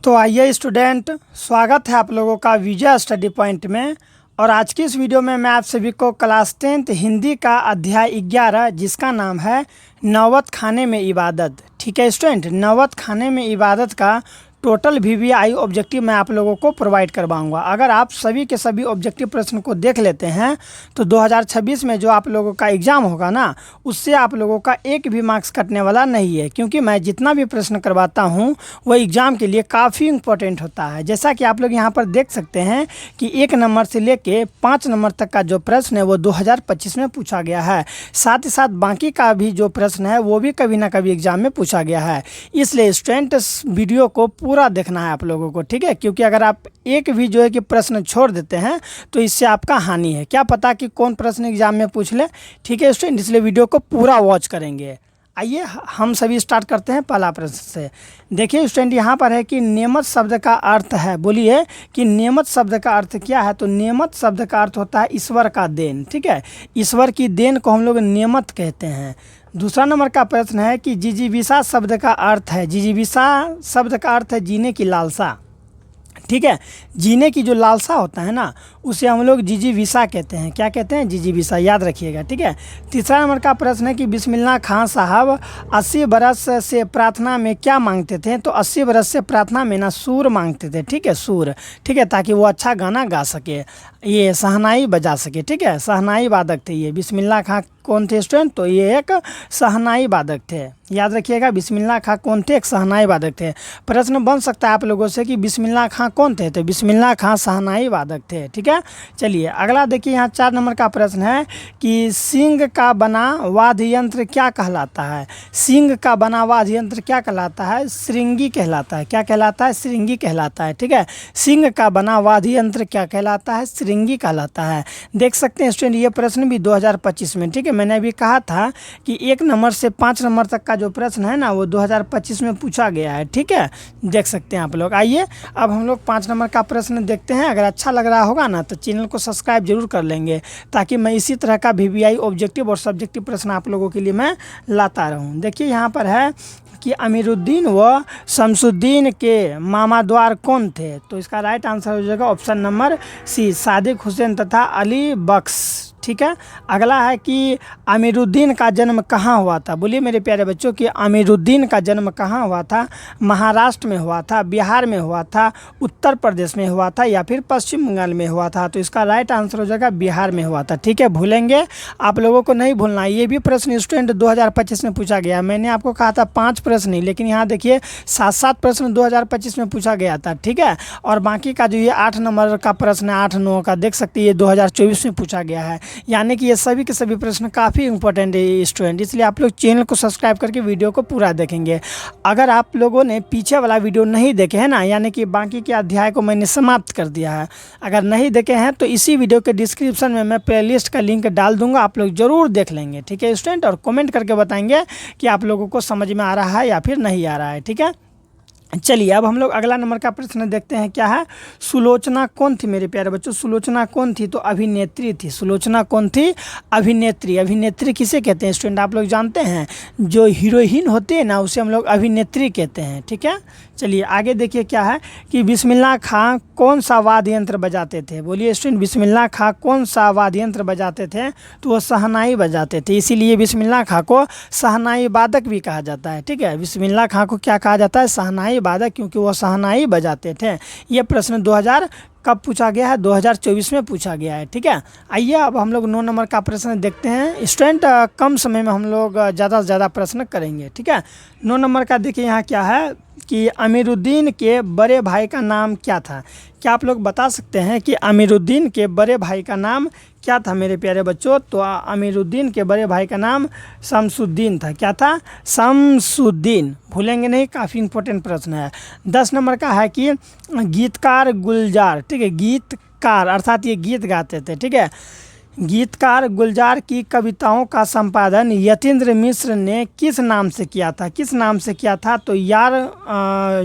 तो आइए स्टूडेंट, स्वागत है आप लोगों का विजय स्टडी पॉइंट में। और आज की इस वीडियो में मैं आप सभी को क्लास 10th हिंदी का अध्याय 11 जिसका नाम है नौबत खाने में इबादत। ठीक है स्टूडेंट, नौबत खाने में इबादत का टोटल वीवीआई ऑब्जेक्टिव मैं आप लोगों को प्रोवाइड करवाऊंगा। अगर आप सभी के सभी ऑब्जेक्टिव प्रश्न को देख लेते हैं तो 2026 में जो आप लोगों का एग्ज़ाम होगा ना, उससे आप लोगों का एक भी मार्क्स कटने वाला नहीं है, क्योंकि मैं जितना भी प्रश्न करवाता हूं वो एग्ज़ाम के लिए काफ़ी इंपॉर्टेंट होता है। जैसा कि आप लोग यहां पर देख सकते हैं कि 1 नंबर से लेके 5 नंबर तक का जो प्रश्न है वो 2025 में पूछा गया है। साथ ही साथ बाकी का भी जो प्रश्न है वो भी कभी ना कभी एग्ज़ाम में पूछा गया है। इसलिए स्टूडेंट इस वीडियो को पूरा देखना है आप लोगों को, ठीक है, क्योंकि अगर आप एक भी जो है कि प्रश्न छोड़ देते हैं तो इससे आपका हानि है। क्या पता कि कौन प्रश्न एग्जाम में पूछ ले। ठीक है स्टूडेंट, इसलिए वीडियो को पूरा वॉच करेंगे। आइए हम सभी स्टार्ट करते हैं पहला प्रश्न से। देखिए स्टूडेंट, यहाँ पर है कि नेमत शब्द का अर्थ है, बोलिए कि नेमत शब्द का अर्थ क्या है। तो नेमत शब्द का अर्थ होता है ईश्वर का देन। ठीक है, ईश्वर की देन को हम लोग नेमत कहते हैं। दूसरा नंबर का प्रश्न है कि जिजीविषा शब्द का अर्थ है, जिजीविषा शब्द का अर्थ है जीने की लालसा। ठीक है, जीने की जो लालसा होता है ना, उसे हम लोग जिजीविषा कहते हैं। क्या कहते हैं? जिजीविषा, याद रखिएगा। ठीक है, तीसरा नंबर का प्रश्न है कि बिस्मिल्लाह खां साहब 80 बरस से प्रार्थना में क्या मांगते थे। तो 80 बरस से प्रार्थना में ना सुर मांगते थे। ठीक है, सुर, ठीक है, ताकि वो अच्छा गाना गा सके, ये शहनाई बजा सके। ठीक है, शहनाई वादक थे ये। बिस्मिल्लाह खां कौन थे स्टूडेंट? तो ये एक शहनाई वादक थे, याद रखिएगा। बिस्मिल्लाह खां कौन थे? एक शहनाई वादक थे। प्रश्न बन सकता है आप लोगों से कि बिस्मिल्लाह खां कौन थे। तो बिस्मिल्लाह खां शहनाई वादक थे। ठीक है, चलिए अगला देखिए, यहाँ 4 नंबर का प्रश्न है कि सिंह का बना वाद्य यंत्र क्या कहलाता है। सिंह का बना वाद्य यंत्र क्या कहलाता है? श्रृंगी कहलाता है। क्या कहलाता है? श्रृंगी कहलाता है। ठीक है, सिंह का बना वाद्य यंत्र क्या कहलाता है? श्रृंगी कहलाता है। देख सकते हैं स्टूडेंट, ये प्रश्न भी 2025 में, ठीक है, मैंने अभी कहा था कि 1 नंबर से 5 नंबर तक का जो प्रश्न है ना वो 2025 में पूछा गया है। ठीक है, देख सकते हैं आप लोग। आइए अब हम लोग 5 नंबर का प्रश्न देखते हैं। अगर अच्छा लग रहा होगा ना तो चैनल को सब्सक्राइब जरूर कर लेंगे, ताकि मैं इसी तरह का वीवीआई ऑब्जेक्टिव और सब्जेक्टिव प्रश्न आप लोगों के लिए मैं लाता रहूं। देखिए यहाँ पर है कि अमीरुद्दीन व शमसुद्दीन के मामा द्वार कौन थे। तो इसका राइट आंसर हो जाएगा option number C, Sadiq Hussain तथा अली बख्श। ठीक है, अगला है कि अमीरुद्दीन का जन्म कहाँ हुआ था। बोलिए मेरे प्यारे बच्चों कि अमीरुद्दीन का जन्म कहाँ हुआ था। महाराष्ट्र में हुआ था, बिहार में हुआ था, उत्तर प्रदेश में हुआ था, या फिर पश्चिम बंगाल में हुआ था। तो इसका राइट आंसर हो जाएगा बिहार में हुआ था। ठीक है, भूलेंगे आप लोगों को नहीं भूलना। ये भी प्रश्न स्टूडेंट 2025 में पूछा गया। मैंने आपको कहा था 5 प्रश्न नहीं, लेकिन यहाँ देखिए 7 प्रश्न 2025 में पूछा गया था। ठीक है, और बाकी का जो ये 8 नंबर का प्रश्न है, 8-9 का, देख सकते हैं ये 2024 में पूछा गया है। यानी कि ये सभी के सभी प्रश्न काफ़ी इंपॉर्टेंट है स्टूडेंट, इसलिए आप लोग चैनल को सब्सक्राइब करके वीडियो को पूरा देखेंगे। अगर आप लोगों ने पीछे वाला वीडियो नहीं देखे हैं ना, यानी कि बाकी के अध्याय को मैंने समाप्त कर दिया है, अगर नहीं देखे हैं तो इसी वीडियो के डिस्क्रिप्शन में मैं प्लेलिस्ट का लिंक डाल दूंगा, आप लोग ज़रूर देख लेंगे। ठीक है स्टूडेंट, और कमेंट करके बताएंगे कि आप लोगों को समझ में आ रहा है या फिर नहीं आ रहा है। ठीक है, चलिए अब हम लोग अगला नंबर का प्रश्न देखते हैं। क्या है? सुलोचना कौन थी मेरे प्यारे बच्चों? सुलोचना कौन थी? तो अभिनेत्री थी। सुलोचना कौन थी? अभिनेत्री। अभिनेत्री किसे कहते हैं स्टूडेंट? आप लोग जानते हैं, जो हीरोइन होती है ना उसे हम लोग अभिनेत्री कहते हैं। ठीक है, चलिए आगे देखिए क्या है कि बिस्मिल्लाह खां कौन सा वाद्य यंत्र बजाते थे। बोलिए स्टूडेंट, बिस्मिल्लाह खां कौन सा वाद्य यंत्र बजाते थे। तो वो शहनाई बजाते थे, इसीलिए बिस्मिल्लाह खां को शहनाई वादक भी कहा जाता है। ठीक है, बिस्मिल्लाह खां को क्या कहा जाता है? शहनाई वादक, क्योंकि वो शहनाई बजाते थे। ये प्रश्न 2000 कब पूछा गया है? 2024 में पूछा गया है। ठीक है, आइए अब हम लोग 9 नंबर का प्रश्न देखते हैं। स्टूडेंट कम समय में हम लोग ज़्यादा से ज़्यादा प्रश्न करेंगे। ठीक है, 9 नंबर का देखिए यहाँ क्या है कि अमीरुद्दीन के बड़े भाई का नाम क्या था। क्या आप लोग बता सकते हैं कि अमीरुद्दीन के बड़े भाई का नाम क्या था मेरे प्यारे बच्चों? तो अमीरुद्दीन के बड़े भाई का नाम शमसुद्दीन था। क्या था? शमसुद्दीन। भूलेंगे नहीं, काफ़ी इंपॉर्टेंट प्रश्न है। 10 नंबर का है कि गीतकार गुलजार। ठीक है, गीतकार अर्थात ये गीत गाते थे। ठीक है, गीतकार गुलजार की कविताओं का संपादन यतीन्द्र मिश्र ने किस नाम से किया था? किस नाम से किया था? तो यार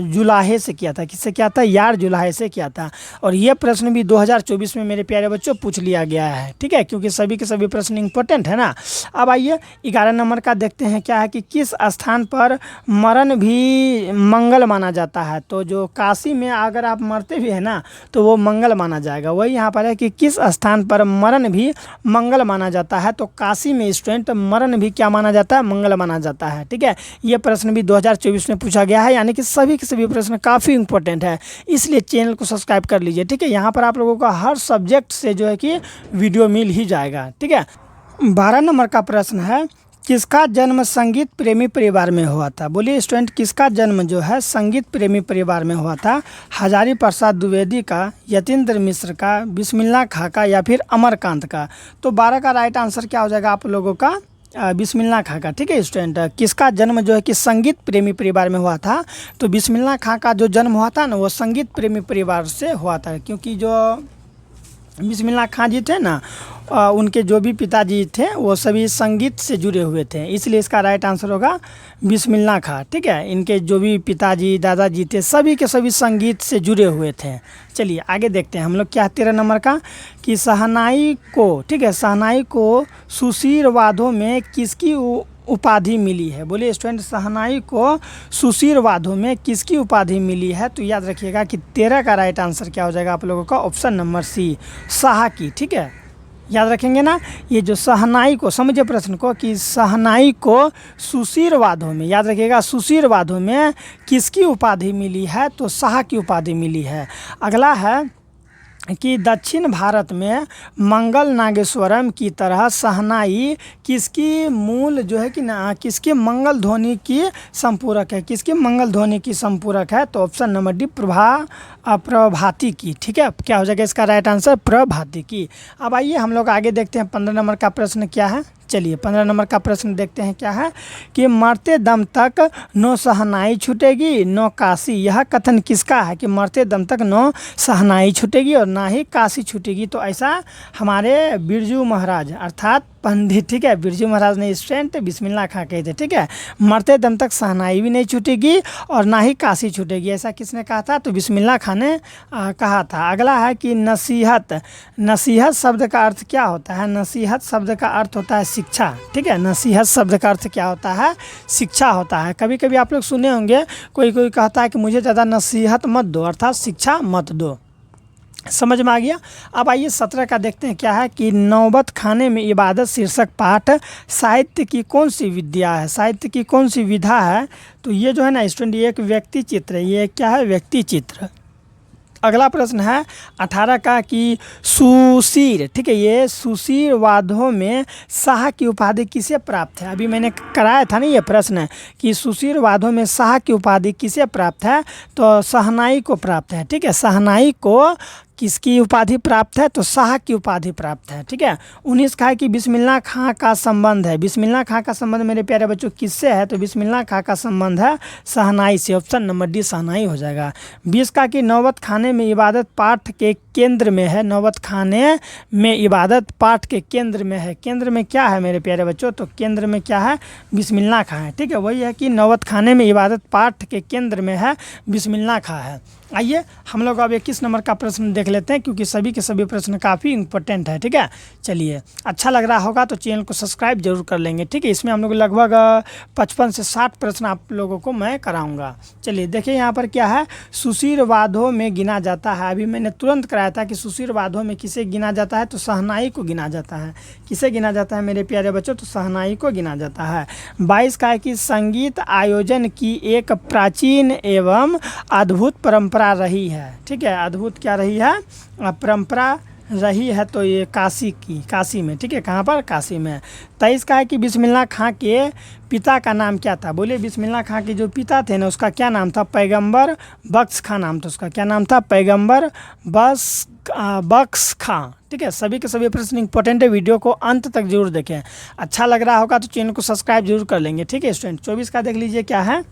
जुलाहे से किया था। किससे किया था? यार जुलाहे से किया था। और ये प्रश्न भी 2024 में मेरे प्यारे बच्चों पूछ लिया गया है, ठीक है, क्योंकि सभी के सभी प्रश्न इंपॉर्टेंट है ना। अब आइए 11 नंबर का देखते हैं क्या है कि किस स्थान पर मरण भी मंगल माना जाता है? तो जो काशी में अगर आप मरते भी है ना तो वो मंगल माना जाएगा। वही यहाँ पर है कि किस स्थान पर मरण भी मंगल माना जाता है? तो काशी में स्टूडेंट मरण भी क्या माना जाता है? मंगल माना जाता है, ठीक है। ये प्रश्न भी 2024 में पूछा गया है, यानी कि सभी के सभी प्रश्न काफ़ी इंपॉर्टेंट है, इसलिए चैनल को सब्सक्राइब कर लीजिए, ठीक है। यहाँ पर आप लोगों का हर सब्जेक्ट से जो है कि वीडियो मिल ही जाएगा, ठीक है। 12 नंबर का प्रश्न है, किसका जन्म संगीत प्रेमी परिवार में हुआ था? बोलिए स्टूडेंट, किसका जन्म जो है संगीत प्रेमी परिवार में हुआ था? हजारी प्रसाद द्विवेदी का, यतीन्द्र मिश्र का, बिस्मिल्लाह खां का, या फिर अमरकांत का? तो 12 का राइट आंसर क्या हो जाएगा आप लोगों का? बिस्मिल्लाह खां का, ठीक है स्टूडेंट। किसका जन्म जो है कि संगीत प्रेमी परिवार में हुआ था? तो बिस्मिल्लाह खां का जो जन्म हुआ था ना वो संगीत प्रेमी परिवार से हुआ था, क्योंकि जो बिस्मिल्लाह खां जी थे ना उनके जो भी पिताजी थे वो सभी संगीत से जुड़े हुए थे, इसलिए इसका राइट आंसर होगा बिस्मिल्लाह खां, ठीक है। इनके जो भी पिताजी दादाजी थे सभी के सभी संगीत से जुड़े हुए थे। चलिए आगे देखते हैं हम लोग क्या 13 नंबर का, कि शहनाई को, ठीक है, शहनाई को सुशीर वादों में किसकी उपाधि मिली है? बोलिए स्टूडेंट, शहनाई को सुशीर वादों में किसकी उपाधि मिली है? तो याद रखिएगा कि 13 का राइट आंसर क्या हो जाएगा आप लोगों का? ऑप्शन नंबर सी, शाह की, ठीक है। याद रखेंगे ना, ये जो शहनाई को, समझे प्रश्न को, कि शहनाई को सुशीर वादों में, याद रखिएगा सुशीर वादों में किसकी उपाधि मिली है? तो शाह की उपाधि मिली है। अगला है कि दक्षिण भारत में मंगल नागेश्वरम की तरह शहनाई किसकी मूल जो है कि ना किसके मंगल ध्वनि की संपूरक है? किसके मंगल ध्वनि की संपूरक है? तो ऑप्शन नंबर डी, प्रभाती की, ठीक है। क्या हो जाएगा इसका राइट आंसर? प्रभाती की। अब आइए हम लोग आगे देखते हैं 15 नंबर का प्रश्न क्या है। चलिए 15 नंबर का प्रश्न देखते हैं क्या है, कि मरते दम तक नो शहनाई छूटेगी नो काशी। यह कथन किसका है कि मरते दम तक नो शहनाई छूटेगी और ना ही काशी छूटेगी? तो ऐसा हमारे बिरजू महाराज अर्थात पंडित, ठीक है, बिरजू महाराज ने स्टूडेंट बिस्मिल्लाह खां कहे थे, ठीक है। मरते दम तक शहनाई भी नहीं छूटेगी और ना ही काशी छूटेगी, ऐसा किसने कहा था? तो बिस्मिल्लाह खां ने कहा था। अगला है कि नसीहत, नसीहत शब्द का अर्थ क्या होता है? नसीहत शब्द का अर्थ होता है शिक्षा, ठीक है। नसीहत शब्द का अर्थ क्या होता है? शिक्षा होता है। कभी कभी आप लोग सुने होंगे कोई कोई कहता है कि मुझे ज़्यादा नसीहत मत दो, अर्थात शिक्षा मत दो। समझ में आ गया। अब आइए 17 का देखते हैं क्या है, कि नौबत खाने में इबादत शीर्षक पाठ साहित्य की कौन सी विद्या है? साहित्य की कौन सी विधा है? तो ये जो है ना स्टूडेंट, ये एक व्यक्ति चित्र है। ये क्या है? व्यक्ति चित्र। अगला प्रश्न है 18 का, कि सुशीर, ठीक है, ये सुशीर वादों में शाह की उपाधि किसे प्राप्त है? अभी मैंने कराया था ना ये प्रश्न, कि सुशीर वादों में शाह की उपाधि किसे प्राप्त है? तो शहनाई को प्राप्त है, ठीक है। शहनाई को किसकी उपाधि प्राप्त है? तो शाह की उपाधि प्राप्त है, ठीक है। 19 का है कि बिस्मिल्लाह खां का संबंध है। बिस्मिल्लाह खां का संबंध मेरे प्यारे बच्चों किससे है? तो बिस्मिल्लाह खां का संबंध है शहनाई से, ऑप्शन नंबर डी शहनाई हो जाएगा। 20 का कि नौबत खाने में इबादत पाठ के केंद्र में है। नौबत खाने में इबादत पाठ के केंद्र में है। केंद्र में क्या है मेरे प्यारे बच्चों? तो केंद्र में क्या है? बिस्मिल्लाह खां है, ठीक है। वही है कि नौबत खाने में इबादत पाठ के केंद्र में है बिस्मिल्लाह खां है। आइए हम लोग अब 21 नंबर का प्रश्न देख लेते हैं, क्योंकि सभी के सभी प्रश्न काफ़ी इंपॉर्टेंट है, ठीक है। चलिए, अच्छा लग रहा होगा तो चैनल को सब्सक्राइब जरूर कर लेंगे, ठीक है। इसमें हम लोग लगभग 55 से 60 प्रश्न आप लोगों को मैं कराऊंगा। चलिए देखिए यहाँ पर क्या है, सुशीर वादों में गिना जाता है। अभी मैंने तुरंत कराया था कि सुशीर वादों में किसे गिना जाता है? तो शहनाई को गिना जाता है। किसे गिना जाता है मेरे प्यारे बच्चों? तो शहनाई को गिना जाता है। 22 का है कि संगीत आयोजन की एक प्राचीन एवं अद्भुत परंपरा रही है, ठीक है। अद्भुत क्या रही है? परंपरा रही है, तो ये काशी में, ठीक है। कहाँ पर? काशी में। 23 का है कि बिस्मिल्लाह खां के पिता का नाम क्या था? बोलिए, बिस्मिल्लाह खां के जो पिता थे ना उसका क्या नाम था? पैगंबर बख्श खां नाम था उसका। क्या नाम था? पैगंबर बख्श खां, ठीक है। सभी के सभी प्रश्न इंपॉर्टेंट है, वीडियो को अंत तक जरूर देखें। अच्छा लग रहा होगा तो चैनल को सब्सक्राइब जरूर कर लेंगे, ठीक है स्टूडेंट। 24 का देख लीजिए क्या है,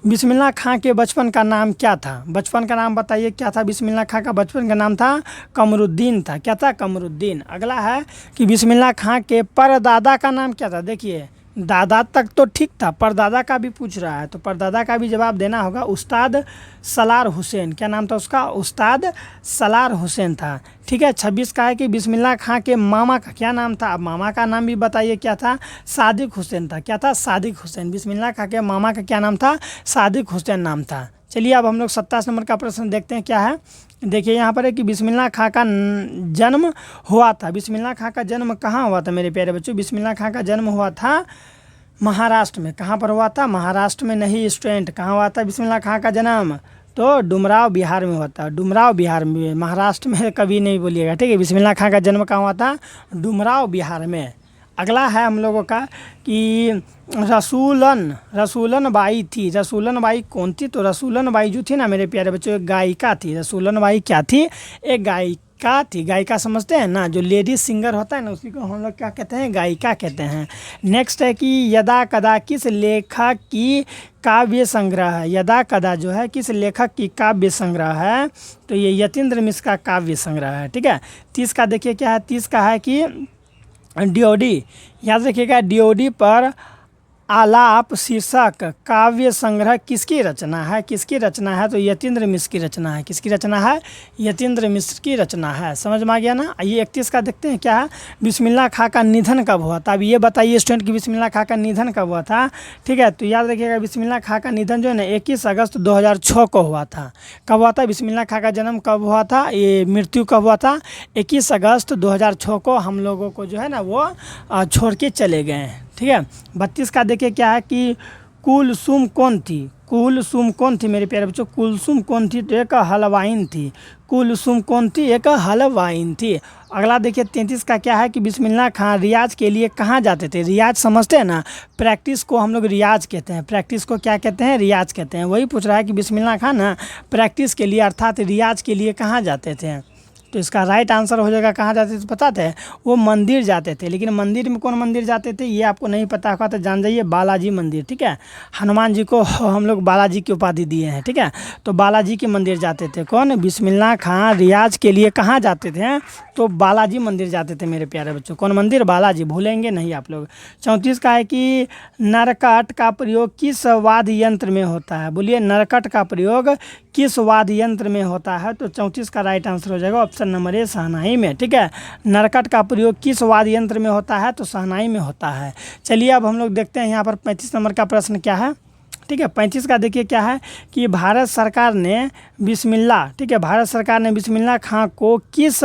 बिस्मिल्लाह खां के बचपन का नाम क्या था? बचपन का नाम बताइए क्या था? बिस्मिल्लाह खां का बचपन का नाम था कमरुद्दीन था। क्या था? कमरुद्दीन। अगला है कि बिस्मिल्लाह खां के परदादा का नाम क्या था? देखिए दादा तक तो ठीक था, परदादा का भी पूछ रहा है, तो परदादा का भी जवाब देना होगा उस्ताद सलार हुसैन। क्या नाम था उसका? उस्ताद सलार हुसैन था। ठीक है। 26 का है कि बिस्मिल्लाह खां के मामा का क्या नाम था? अब मामा का नाम भी बताइए क्या था? सादिक हुसैन था। क्या था? सादिक हुसैन। बिस्मिल्लाह खां के मामा का क्या नाम था? सादिक हुसैन नाम था। चलिए अब हम लोग 27 नंबर का प्रश्न देखते हैं क्या है। देखिए यहाँ पर है कि बिस्मिल्लाह खां का जन्म हुआ था। बिस्मिल्लाह खां का जन्म कहाँ हुआ था मेरे प्यारे बच्चों? बिस्मिल्लाह खां का जन्म हुआ था महाराष्ट्र में। कहाँ पर हुआ था? महाराष्ट्र में नहीं स्टूडेंट। कहाँ हुआ था बिस्मिल्लाह खां का जन्म? तो डुमराव बिहार में हुआ था। डुमराव बिहार में, महाराष्ट्र में कभी नहीं बोलिएगा। ठीक है। बिस्मिल्लाह खां का जन्म कहाँ हुआ था? डुमराव बिहार में। अगला है हम लोगों का कि रसूलन बाई थी। रसूलन बाई कौन थी? तो रसूलन बाई जो थी ना मेरे प्यारे बच्चों, एक गायिका थी। रसूलन बाई क्या थी? एक गायिका थी। गायिका समझते हैं ना, जो लेडीज सिंगर होता है ना, उसी को हम लोग क्या कहते हैं? गायिका कहते हैं। नेक्स्ट है कि यदा कदा किस लेखक की काव्य संग्रह है? यदा कदा जो है किस लेखक की काव्य संग्रह है? तो ये यतीन्द्र मिश्र का काव्य संग्रह है। ठीक है। 30 का देखिए क्या है? 30 का है कि डीओडी, याद रखिएगा, डीओडी पर आलाप शीर्षक काव्य संग्रह किसकी रचना है? किसकी रचना है? तो यतीन्द्र मिश्र की रचना है। किसकी रचना है? यतीन्द्र मिश्र की रचना है। समझ में आ गया ना? आइए 31 का देखते हैं क्या है। बिस्मिल्लाह खां का निधन कब हुआ था? अब ये बताइए स्टूडेंट कि बिस्मिल्लाह खां का निधन कब हुआ था? ठीक है। तो याद रखिएगा बिस्मिल्लाह खां का निधन जो है ना 21 अगस्त 2006 को हुआ था। कब हुआ था? बिस्मिल्लाह खां का जन्म कब हुआ था? ये मृत्यु कब हुआ था? 21 अगस्त 2006 को हम लोगों को जो है ना वो छोड़ के चले गए हैं। ठीक है। 32 का देखिए क्या है कि कुलसुम कौन थी? कुलसुम कौन थी मेरे प्यारे बच्चों? कुलसुम कौन थी? तो एक हलवाइन थी। कुलसुम कौन थी? एक हलवाइन थी। अगला देखिए 33 का क्या है कि बिस्मिल्लाह खां रियाज के लिए कहाँ जाते थे? रियाज समझते हैं ना, प्रैक्टिस को हम लोग रियाज कहते हैं। प्रैक्टिस को क्या कहते हैं? रियाज कहते हैं। वही पूछ रहा है कि बिस्मिल्लाह खां ना प्रैक्टिस के लिए अर्थात रियाज के लिए कहाँ जाते थे? तो इसका राइट आंसर हो जाएगा कहाँ जाते थे? पता थे? वो मंदिर जाते थे। लेकिन मंदिर में कौन मंदिर जाते थे ये आपको नहीं पता होगा तो जान जाइए, बालाजी मंदिर। ठीक है। हनुमान जी को हम लोग बालाजी की उपाधि दिए हैं। ठीक है। तो बालाजी के मंदिर जाते थे। कौन? बिस्मिल्लाह खां रियाज के लिए कहाँ जाते थे? तो बालाजी मंदिर जाते थे मेरे प्यारे बच्चों। कौन मंदिर? बालाजी। भूलेंगे नहीं आप लोग। 34 का है कि नरकट का प्रयोग किस वाद्य यंत्र में होता है? बोलिए नरकट का प्रयोग किस वाद्य यंत्र में होता है? तो 34 का राइट आंसर हो जाएगा ऑप्शन नंबर ए, शहनाई में। ठीक है। नरकट का प्रयोग किस वाद्य यंत्र में होता है? तो शहनाई में होता है। चलिए अब हम लोग देखते हैं यहाँ पर 35 नंबर का प्रश्न क्या है। ठीक है। 35 का देखिए क्या है कि भारत सरकार ने बिस्मिल्लाह, ठीक है, भारत सरकार ने बिस्मिल्लाह खां को किस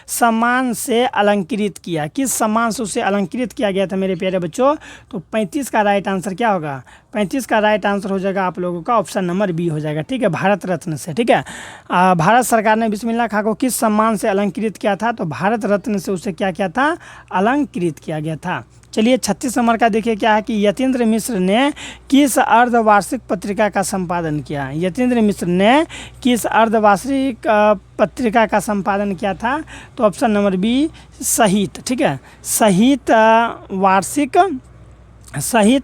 सम्मान से अलंकृत किया? किस सम्मान से उसे अलंकृत किया गया था मेरे प्यारे बच्चों? तो 35 का राइट आंसर क्या होगा? 35 का राइट आंसर हो जाएगा आप लोगों का ऑप्शन नंबर बी हो जाएगा। ठीक है। भारत रत्न से। ठीक है। भारत सरकार ने बिस्मिल्लाह खां को किस सम्मान से अलंकृत किया था? तो भारत रत्न से उसे क्या किया था? अलंकृत किया गया था। चलिए 36 नंबर का देखिए क्या है कि यतीन्द्र मिश्र ने किस अर्धवार्षिक पत्रिका का संपादन किया? यतीन्द्र मिश्र ने किस अर्धवार्षिक पत्रिका का संपादन किया था? तो ऑप्शन नंबर बी, सहित। ठीक है। सहित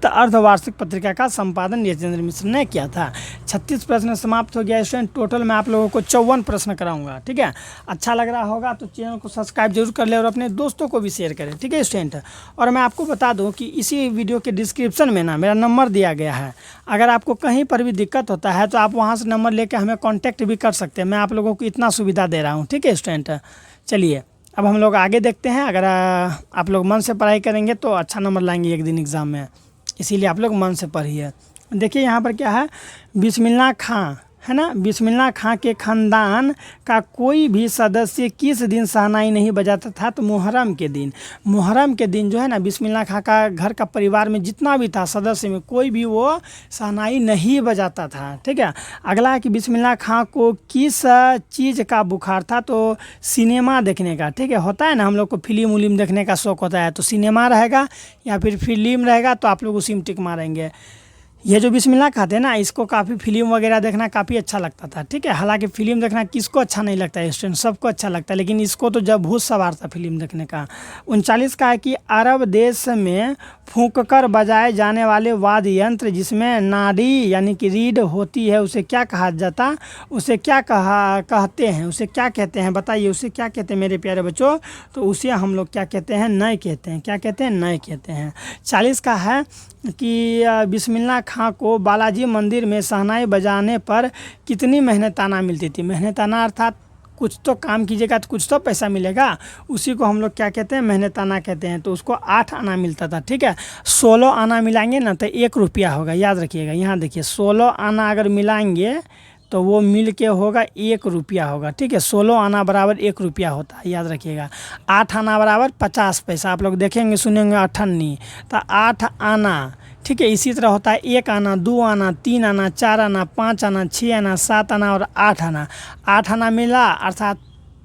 अर्धवार्षिक पत्रिका का संपादन यतीन्द्र मिश्र ने किया था। 36 प्रश्न समाप्त हो गया स्टूडेंट। टोटल मैं आप लोगों को 54 प्रश्न कराऊंगा। ठीक है। अच्छा लग रहा होगा तो चैनल को सब्सक्राइब जरूर कर ले और अपने दोस्तों को भी शेयर करें। ठीक है स्टूडेंट। और मैं आपको बता दूं कि इसी वीडियो के डिस्क्रिप्शन में ना मेरा नंबर दिया गया है। अगर आपको कहीं पर भी दिक्कत होता है तो आप वहाँ से नंबर लेकर हमें कॉन्टैक्ट भी कर सकते हैं। मैं आप लोगों को इतना सुविधा दे रहा हूँ। ठीक है स्टूडेंट। चलिए अब हम लोग आगे देखते हैं। अगर आप लोग मन से पढ़ाई करेंगे तो अच्छा नंबर लाएंगे एक दिन एग्ज़ाम में, इसीलिए आप लोग मन से पढ़िए। देखिए यहाँ पर क्या है, बिस्मिल्लाह खां है ना, बिस्मिल्लाह खां के ख़ानदान का कोई भी सदस्य किस दिन शहनाई नहीं बजाता था? तो मुहर्रम के दिन। मुहर्रम के दिन जो है ना बिस्मिल्लाह खां का घर का परिवार में जितना भी था सदस्य में कोई भी वो शहनाई नहीं बजाता था। ठीक है। अगला है कि बिस्मिल्लाह खां को किस चीज़ का बुखार था? तो सिनेमा देखने का। ठीक है। होता है ना हम लोग को फिल्म उलिम देखने का शौक़ होता है, तो सिनेमा रहेगा या फिर फिल्म रहेगा तो आप लोग उसी में टिक मारेंगे। ये जो बिस्मिल्लाह खाते हैं ना, इसको काफ़ी फिल्म वगैरह देखना काफ़ी अच्छा लगता था, ठीक है। हालांकि फ़िल्म देखना किसको अच्छा नहीं लगता है स्टूडेंट, सबको अच्छा लगता है, लेकिन इसको तो जब भूत सवार था फिल्म देखने का। 39 का है कि अरब देश में फूंक कर बजाए जाने वाले वाद्य यंत्र जिसमें नाड़ी यानी कि रीड होती है उसे क्या कहा जाता, उसे क्या कहते हैं, उसे क्या कहते हैं बताइए, उसे क्या कहते हैं मेरे प्यारे बच्चों। तो उसे हम लोग क्या कहते हैं, नए कहते हैं। क्या कहते हैं, नए कहते हैं। 40 का है कि बिस्मिल्लाह खां को बालाजी मंदिर में शहनाई बजाने पर कितनी मेहनताना मिलती थी। मेहनताना अर्थात कुछ तो काम कीजिएगा तो कुछ तो पैसा मिलेगा, उसी को हम लोग क्या कहते हैं, मेहनताना कहते हैं। तो उसको 8 आना मिलता था, ठीक है। 16 आना मिलाएंगे ना तो 1 रुपया होगा, याद रखिएगा। यहाँ देखिए 16 आना अगर मिलाएंगे तो वो मिल के होगा 1 रुपया होगा, ठीक है। 16 आना बराबर 1 रुपया होता है, याद रखिएगा। 8 आना बराबर 50 पैसा, आप लोग देखेंगे सुनेंगे 98, तो 8 आना, ठीक है। इसी तरह होता है 1 आना, 2 आना, 3 आना, 4 आना, 5 आना, 6 आना, 7 आना और 8 आना। 8 आना मिला अर्थात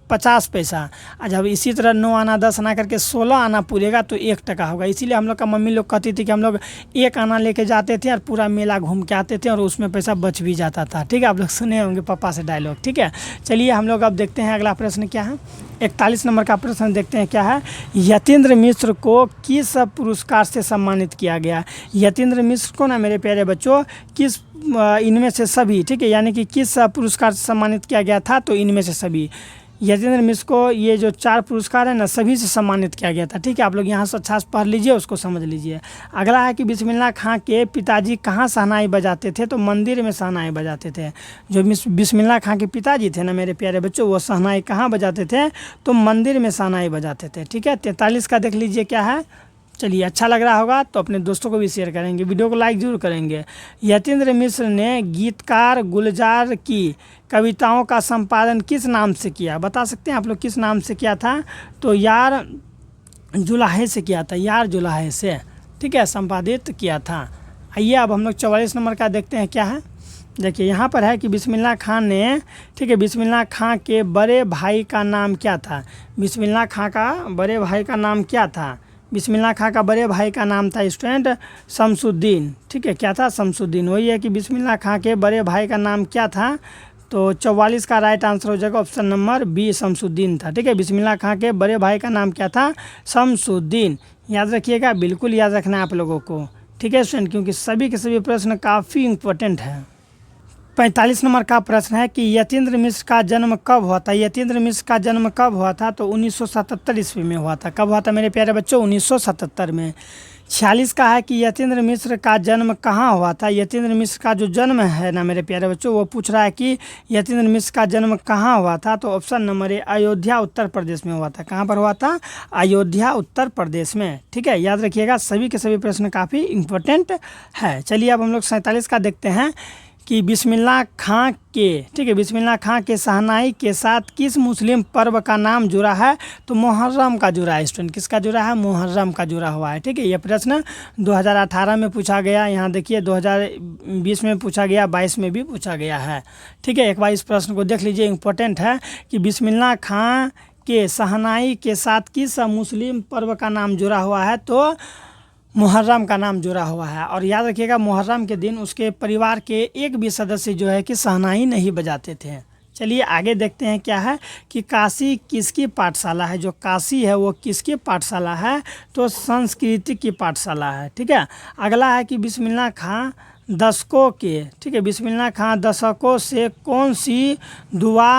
50 पैसा। जब इसी तरह 9 आना 10 आना करके 16 आना पूरेगा तो 1 टका होगा। इसीलिए हम लोग का मम्मी लोग कहती थी कि हम लोग 1 आना लेके जाते थे और पूरा मेला घूम के आते थे और उसमें पैसा बच भी जाता था, ठीक है। आप लोग सुने होंगे पापा से डायलॉग, ठीक है। चलिए हम लोग अब देखते हैं अगला प्रश्न क्या है। 41 नंबर का प्रश्न देखते हैं क्या है। यतीन्द्र मिश्र को किस पुरस्कार से सम्मानित किया गया। यतीन्द्र मिश्र को ना मेरे प्यारे बच्चों किस इनमें से सभी, ठीक है, यानी कि किस पुरस्कार से सम्मानित किया गया था, तो इनमें से सभी। यतीन्द्र मिश्र को ये जो 4 पुरस्कार है ना सभी से सम्मानित किया गया था, ठीक है। आप लोग यहाँ से अच्छा से पढ़ लीजिए, उसको समझ लीजिए। अगला है कि बिस्मिल्लाह खां के पिताजी कहाँ शहनाई बजाते थे, तो मंदिर में शहनाई बजाते थे। जो बिस्मिल्लाह खां के पिताजी थे ना मेरे प्यारे बच्चों, वो शहनाई कहाँ बजाते थे, तो मंदिर में शहनाई बजाते थे, ठीक है। 43 का देख लीजिए क्या है। चलिए अच्छा लग रहा होगा तो अपने दोस्तों को भी शेयर करेंगे, वीडियो को लाइक ज़रूर करेंगे। यतीन्द्र मिश्र ने गीतकार गुलजार की कविताओं का संपादन किस नाम से किया, बता सकते हैं आप लोग किस नाम से किया था, तो यार जुलाहे से किया था, यार जुलाहे से, ठीक है, संपादित किया था। आइए अब हम लोग 44 नंबर का देखते हैं क्या है। देखिए यहाँ पर है कि बिस्मिल्लाह खां ने, ठीक है, बिस्मिल्लाह खां के बड़े भाई का नाम क्या था। बिस्मिल्लाह खां का बड़े भाई का नाम क्या था। बिस्मिल्लाह खां का बड़े भाई का नाम था स्टूडेंट शमसुद्दीन, ठीक है। क्या था, शमसुद्दीन। वही है कि बिस्मिल्लाह खां के बड़े भाई का नाम क्या था, तो 44 का राइट आंसर हो जाएगा ऑप्शन नंबर बी, शमसुद्दीन था, ठीक है। बिस्मिल्लाह खां के बड़े भाई का नाम क्या था, शमसुद्दीन। याद रखिएगा, बिल्कुल याद रखना है आप लोगों को, ठीक है स्टूडेंट, क्योंकि सभी के सभी प्रश्न काफ़ी इंपॉर्टेंट है। 45 नंबर का प्रश्न है कि यतीन्द्र मिश्र का जन्म कब हुआ था। यतीन्द्र मिश्र का जन्म कब हुआ था, तो 1977 ईस्वी में हुआ था। कब हुआ था मेरे प्यारे बच्चों, 1977 में। 46 का है कि यतीन्द्र मिश्र का जन्म कहाँ हुआ था। यतीन्द्र मिश्र का जो जन्म है ना मेरे प्यारे बच्चों, वो पूछ रहा है कि यतीन्द्र मिश्र का जन्म कहाँ हुआ था, तो option number A, Ayodhya Uttar Pradesh में हुआ था। कहाँ पर हुआ था, अयोध्या उत्तर प्रदेश में, ठीक है। याद रखिएगा, सभी के सभी प्रश्न काफ़ी इंपॉर्टेंट है। चलिए अब हम लोग 47 का देखते हैं कि बिस्मिल्लाह खां के, ठीक है, बिस्मिल्लाह खां के शहनाई के साथ किस मुस्लिम पर्व का नाम जुड़ा है, तो मुहर्रम का जुड़ा है स्टूडेंट। किसका जुड़ा है, मुहर्रम का जुड़ा हुआ है, ठीक है। यह प्रश्न 2018 में पूछा गया, यहाँ देखिए 2020 में पूछा गया, 22 में भी पूछा गया है, ठीक है। एक बार इस प्रश्न को देख लीजिए, इंपॉर्टेंट है कि बिस्मिल्लाह खां के शहनाई के साथ किस मुस्लिम पर्व का नाम जुड़ा हुआ है, तो मुहर्रम का नाम जुड़ा हुआ है। और याद रखिएगा, मुहर्रम के दिन उसके परिवार के एक भी सदस्य जो है कि शहनाई नहीं बजाते थे। चलिए आगे देखते हैं क्या है कि काशी किसकी पाठशाला है। जो काशी है वो किसकी पाठशाला है, तो संस्कृति की पाठशाला है, ठीक है। अगला है कि बिस्मिल्लाह खां दशकों के, ठीक है, बिस्मिल्लाह खां दशकों से कौन सी दुआ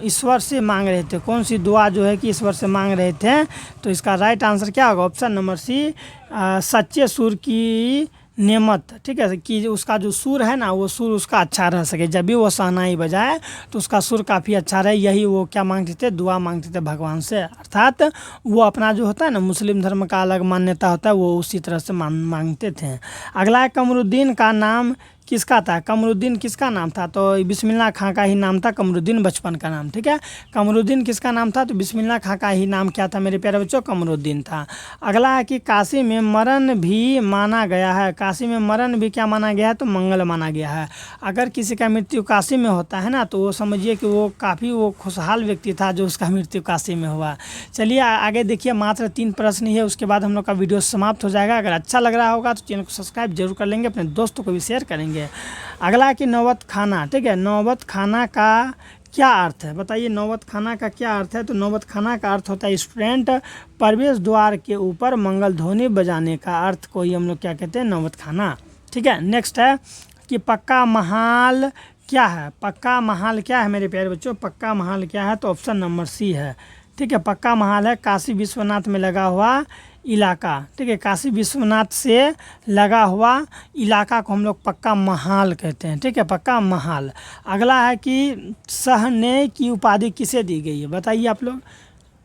ईश्वर से मांग रहे थे। कौन सी दुआ जो है कि ईश्वर से मांग रहे थे, तो इसका राइट आंसर क्या होगा, ऑप्शन नंबर सी, सच्चे सुर की नेमत, ठीक है, कि उसका जो सुर है ना वो सुर उसका अच्छा रह सके, जब भी वो शहनाई बजाए तो उसका सुर काफ़ी अच्छा रहे। यही वो क्या मांगते थे, दुआ मांगते थे भगवान से। अर्थात वो अपना जो होता है ना, मुस्लिम धर्म का अलग मान्यता होता है, वो उसी तरह से मांगते थे। अगला है कमरुद्दीन का नाम किसका था? कमरुद्दीन किसका नाम था? तो बिस्मिल्लाह खां का ही नाम था कमरुद्दीन बचपन का नाम, ठीक है। कमरुद्दीन किसका नाम था? तो बिस्मिल्लाह खां का ही नाम क्या था मेरे प्यारे बच्चों? कमरुद्दीन था। अगला है कि काशी में मरण भी माना गया है। काशी में मरण भी क्या माना गया है? तो मंगल माना गया है। अगर किसी का मृत्यु काशी में होता है ना, तो वो समझिए कि वो काफ़ी वो खुशहाल व्यक्ति था जो उसका मृत्यु काशी में हुआ। चलिए आगे देखिए, मात्र 3 प्रश्न ही है, उसके बाद हम लोग का वीडियो समाप्त हो जाएगा। अगर अच्छा लग रहा होगा तो चैनल को सब्सक्राइब जरूर कर लेंगे, अपने दोस्तों को भी शेयर करेंगे। अगला है कि नौबत खाना, ठीक है। नौबत खाना का क्या अर्थ है? बताइए नौबत खाना का क्या अर्थ है? तो नौबत खाना का अर्थ होता है स्टूडेंट प्रवेश द्वार के ऊपर मंगल ध्वनि बजाने का अर्थ को ही हम लोग क्या कहते हैं? नौबत खाना, ठीक है। नेक्स्ट है कि पक्का महाल क्या है? पक्का महाल क्या है मेरे प्यारे बच्चों? पक्का महाल क्या है? तो ऑप्शन नंबर सी है, ठीक है। पक्का महाल है काशी विश्वनाथ में लगा हुआ इलाका, ठीक है। काशी विश्वनाथ से लगा हुआ इलाका को हम लोग पक्का महाल कहते हैं, ठीक है, पक्का महाल। अगला है कि सहने की उपाधि किसे दी गई है? बताइए आप लोग,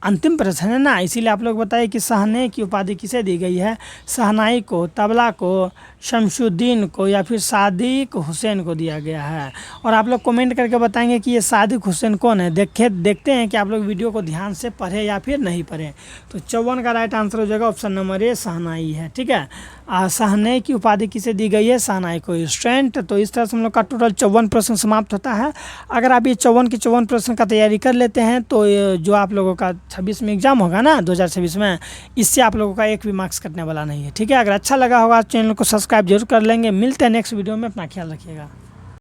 अंतिम प्रश्न है ना, इसीलिए आप लोग बताइए कि सहने की उपाधि किसे दी गई है? शहनाई को, तबला को, शमशुद्दीन को या फिर सादिक हुसैन को दिया गया है। और आप लोग कमेंट करके बताएंगे कि ये सादिक हुसैन कौन है। देखते हैं कि आप लोग वीडियो को ध्यान से पढ़े या फिर नहीं पढ़े। तो 54 का राइट आंसर हो जाएगा ऑप्शन नंबर ए, शहनाई है, ठीक है। सहने की उपाधि किसे दी गई है? शहनाई को, स्टूडेंट। तो इस तरह से हम लोग का टोटल 54 प्रश्न समाप्त होता है। अगर आप ये 54 के 54 प्रश्न का तैयारी कर लेते हैं तो जो आप लोगों का 26 में एग्जाम होगा ना, 2026 में, इससे आप लोगों का एक भी मार्क्स कटने वाला नहीं है, ठीक है। अगर अच्छा लगा होगा चैनल को सब्सक्राइब जरूर कर लेंगे। मिलते हैं नेक्स्ट वीडियो में, अपना ख्याल रखिएगा।